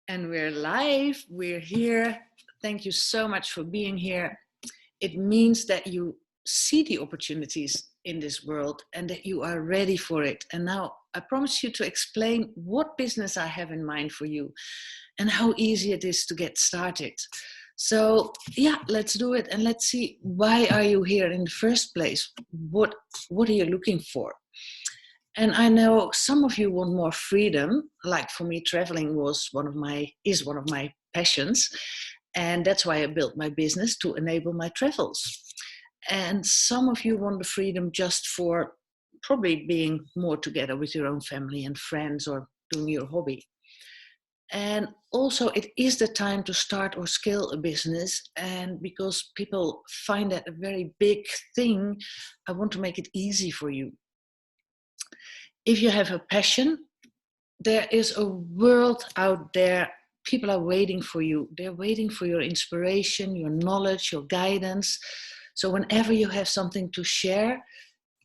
And we're live, we're here. Thank you so much for being here. It means that you see the opportunities in this world and that you are ready for it. And now I promise you to explain what business I have in mind for you and how easy it is to get started. So yeah, let's do it. And let's see, why are you here in the first place? What are you looking for? And I know some of you want more freedom. Like for me, traveling is one of my passions. And that's why I built my business, to enable my travels. And some of you want the freedom just for probably being more together with your own family and friends, or doing your hobby. And also, it is the time to start or scale a business. And because people find that a very big thing, I want to make it easy for you. If you have a passion, there is a world out there. People are waiting for you. They're waiting for your inspiration, your knowledge, your guidance. So whenever you have something to share,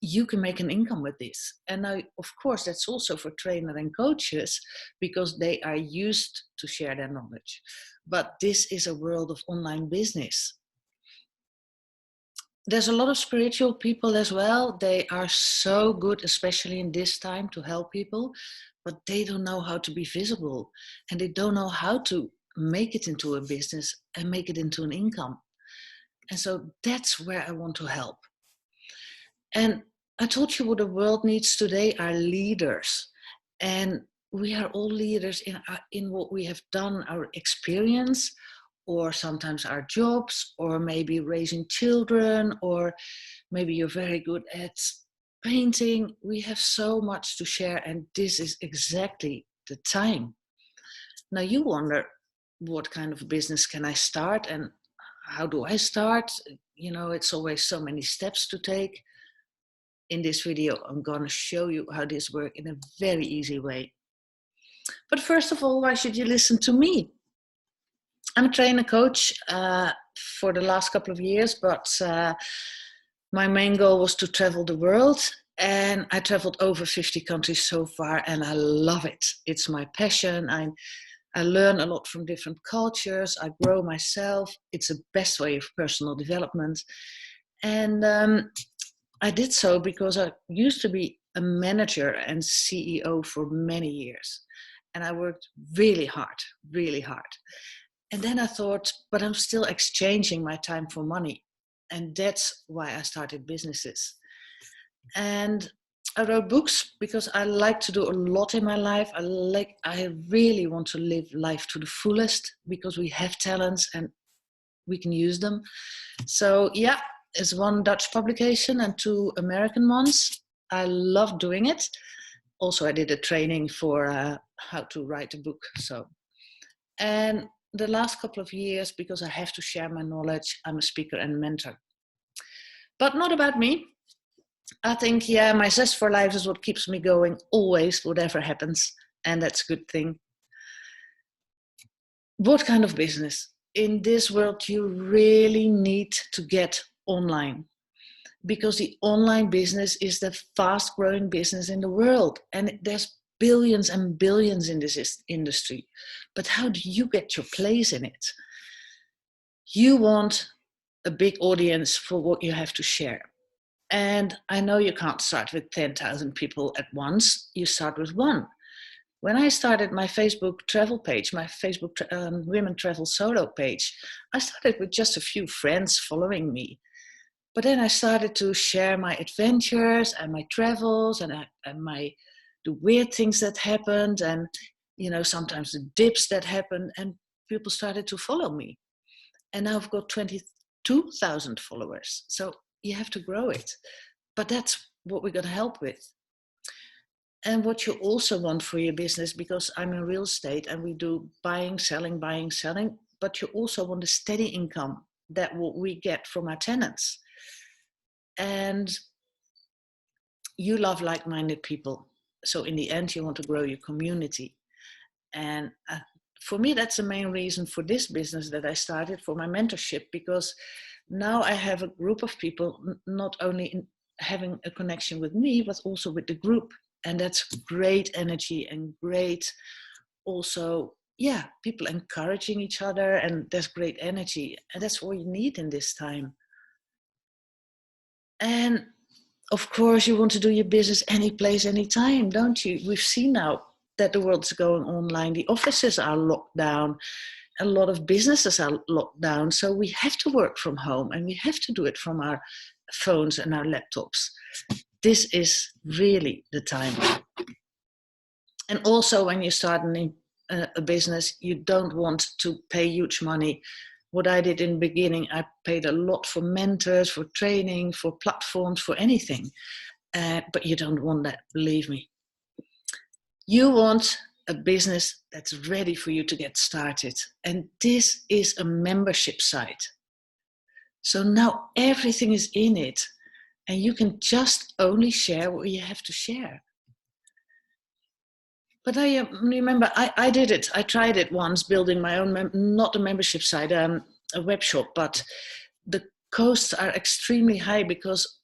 you can make an income with this. And now, of course, that's also for trainers and coaches, because they are used to share their knowledge. But this is a world of online business. There's a lot of spiritual people as well. They are so good, especially in this time, to help people, but they don't know how to be visible, and they don't know how to make it into a business and make it into an income. And so that's where I want to help. And I told you what the world needs today are leaders. And we are all leaders in what we have done, our experience, or sometimes our jobs, or maybe raising children, or maybe you're very good at painting. We have so much to share, and this is exactly the time. Now you wonder, what kind of business can I start, and how do I start? You know, it's always so many steps to take. In this video, I'm going to show you how this works in a very easy way. But first of all, why should you listen to me? I'm a trainer coach for the last couple of years, but my main goal was to travel the world. And I traveled over 50 countries so far, and I love it. It's my passion. I learn a lot from different cultures. I grow myself. It's the best way of personal development. And I did so because I used to be a manager and CEO for many years. And I worked really hard, really hard. And then I thought, but I'm still exchanging my time for money. And that's why I started businesses. And I wrote books because I like to do a lot in my life. I really want to live life to the fullest, because we have talents and we can use them. So yeah, it's one Dutch publication and 2 American ones. I love doing it. Also, I did a training for how to write a book. And the last couple of years, because I have to share my knowledge, I'm a speaker and mentor. But not about me. I think, my zest for life is what keeps me going always, whatever happens. And that's a good thing. What kind of business? In this world, you really need to get online, because the online business is the fast growing business in the world. And there's billions and billions in this industry. But how do you get your place in it? You want a big audience for what you have to share. And I know you can't start with 10,000 people at once. You start with one. When I started my Facebook travel page, my Facebook Women Travel Solo page, I started with just a few friends following me. But then I started to share my adventures and my travels and the weird things that happened, and sometimes the dips that happened, and people started to follow me. And now I've got 22,000 followers. So you have to grow it. But that's what we're going to help with. And what you also want for your business, because I'm in real estate and we do buying, selling, but you also want a steady income, that what we get from our tenants. And you love like-minded people. So in the end, you want to grow your community. And for me, that's the main reason for this business that I started, for my mentorship, because now I have a group of people, not only having a connection with me, but also with the group. And that's great energy and great also yeah, people encouraging each other, and there's great energy, and that's what you need in this time. And of course, you want to do your business any place, anytime, don't you? We've seen now that the world's going online. The offices are locked down. A lot of businesses are locked down. So we have to work from home, and we have to do it from our phones and our laptops. This is really the time. And also, when you start a business, you don't want to pay huge money. What I did in the beginning, I paid a lot for mentors, for training, for platforms, for anything. But you don't want that, believe me. You want a business that's ready for you to get started. And this is a membership site. So now everything is in it, and you can just only share what you have to share. But I remember I did it. I tried it once, building my own, not a membership site, a web shop, but the costs are extremely high because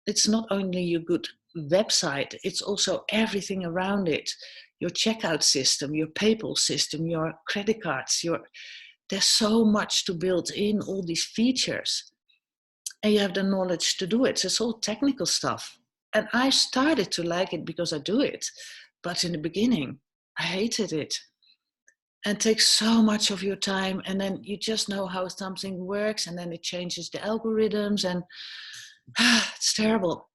it's not only your good website, it's also everything around it. Your checkout system, your PayPal system, your credit cards, there's so much to build in all these features. And you have the knowledge to do it. So it's all technical stuff. And I started to like it because I do it. But in the beginning, I hated it. And it takes so much of your time. And then you just know how something works. And then it changes the algorithms. And it's terrible.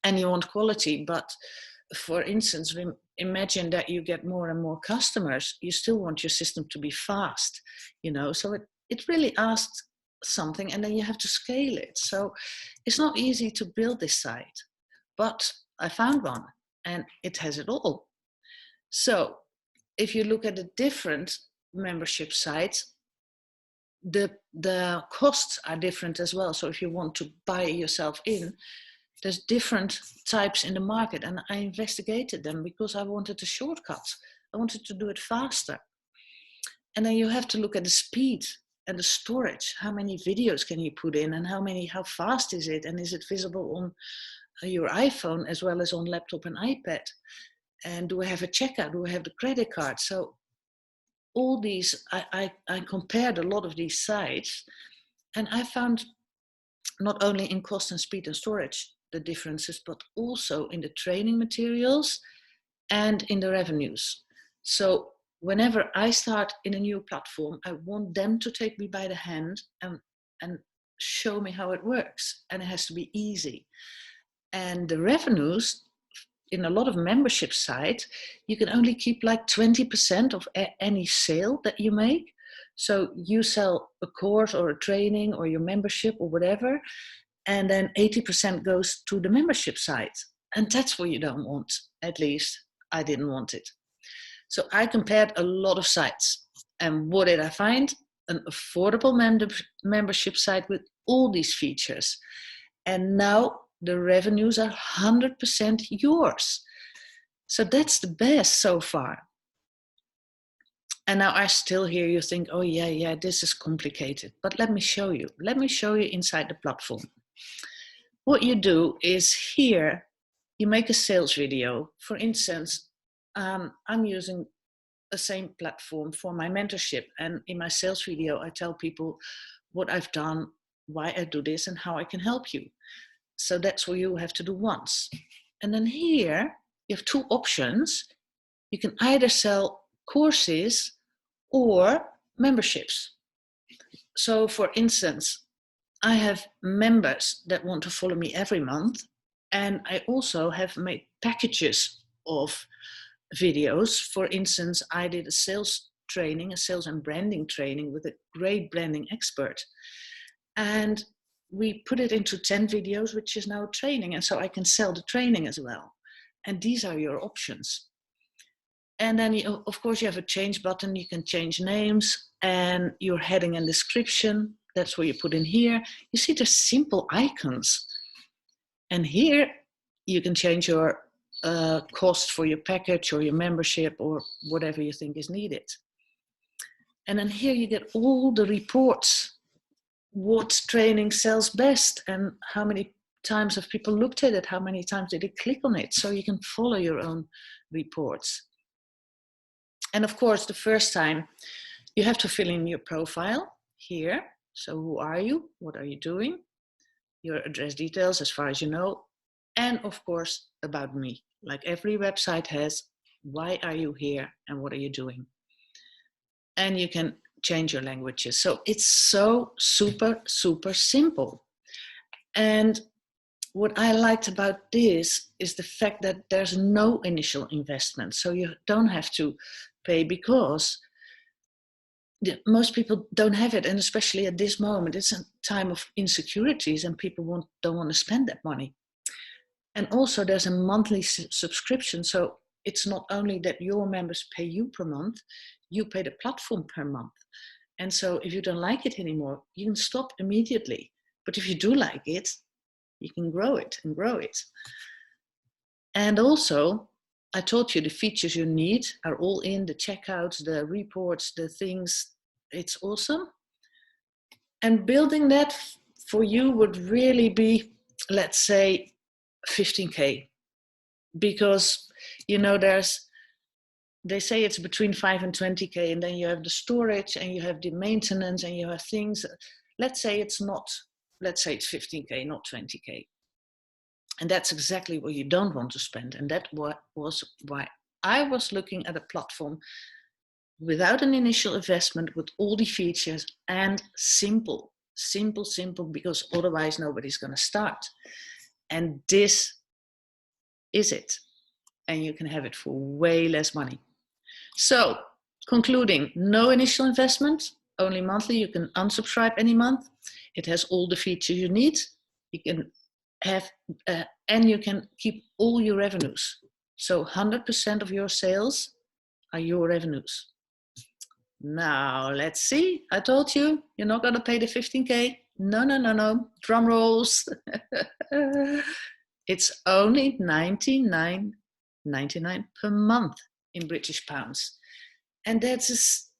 And you want quality. But for instance, imagine that you get more and more customers. You still want your system to be fast, So it really asks something, and then you have to scale it. So it's not easy to build this site, but I found one, and it has it all. So if you look at the different membership sites, the costs are different as well. So if you want to buy yourself in, there's different types in the market, and I investigated them because I wanted a shortcut. I wanted to do it faster. And then you have to look at the speed and the storage. How many videos can you put in, and how fast is it? And is it visible on your iPhone as well as on laptop and iPad? And do I have a checkout? Do I have the credit card? So all these, I compared a lot of these sites, and I found not only in cost and speed and storage the differences, but also in the training materials and in the revenues. So whenever I start in a new platform, I want them to take me by the hand and show me how it works. And it has to be easy. And the revenues in a lot of membership sites, you can only keep like 20% of any sale that you make. So you sell a course or a training or your membership or whatever, and then 80% goes to the membership site. And that's what you don't want. At least I didn't want it. So I compared a lot of sites. And what did I find? An affordable membership site with all these features. And now the revenues are 100% yours. So that's the best so far. And now I still hear you think, oh yeah, this is complicated. But let me show you. Let me show you inside the platform. What you do is here, you make a sales video. For instance, I'm using the same platform for my mentorship. And in my sales video, I tell people what I've done, why I do this, and how I can help you. So that's what you have to do once. And then here, you have two options. You can either sell courses or memberships. So for instance, I have members that want to follow me every month. And I also have made packages of videos. For instance, I did a sales training, a sales and branding training with a great branding expert. And we put it into 10 videos, which is now training. And so I can sell the training as well. And these are your options. And then, of course, you have a change button. You can change names and your heading and description. That's what you put in here. You see the simple icons. And here you can change your cost for your package or your membership or whatever you think is needed. And then here you get all the reports. What training sells best and how many times have people looked at it? How many times did they click on it? So you can follow your own reports. And of course, the first time you have to fill in your profile here. So who are you? What are you doing? Your address details as far as you know. And of course, about me. Like every website has, why are you here and what are you doing? And you can change your languages. So it's so super, super simple. And what I liked about this is the fact that there's no initial investment. So you don't have to pay, because most people don't have it. And especially at this moment, it's a time of insecurities and people don't want to spend that money. And also there's a monthly subscription. So it's not only that your members pay you per month, you pay the platform per month. And so if you don't like it anymore, you can stop immediately. But if you do like it, you can grow it and grow it. And also, I told you the features you need are all in the checkouts, the reports, the things. It's awesome. And building that for you would really be, let's say, 15K. Because, you know, they say it's between 5 and 20K, and then you have the storage and you have the maintenance and you have things. Let's say it's 15K, not 20K. And that's exactly what you don't want to spend. And that was why I was looking at a platform without an initial investment, with all the features, and simple, because otherwise nobody's going to start. And this is it. And you can have it for way less money. So, concluding, no initial investment, only monthly. You can unsubscribe any month. It has all the features you need. You can have, and you can keep all your revenues. So 100% of your sales are your revenues. Now, let's see. I told you, you're not going to pay the 15K. No. Drum rolls. It's only $99.99 per month in British pounds. And that's just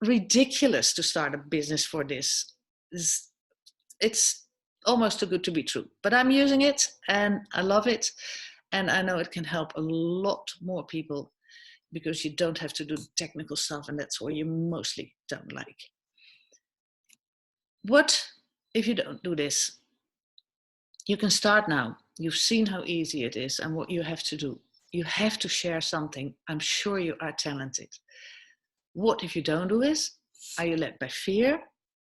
ridiculous to start a business for this. It's almost too good to be true. But I'm using it and I love it. And I know it can help a lot more people, because you don't have to do technical stuff, and that's what you mostly don't like. What if you don't do this? You can start now. You've seen how easy it is and what you have to do. You have to share something. I'm sure you are talented. What if you don't do this? Are you led by fear?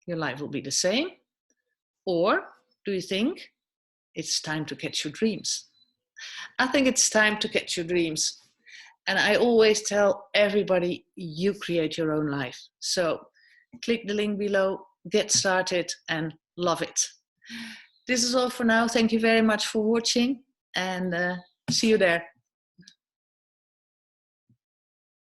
Your life will be the same? Or do you think it's time to catch your dreams? I think it's time to catch your dreams. And I always tell everybody, you create your own life. So click the link below, get started, and love it. This is all for now. Thank you very much for watching, and see you there.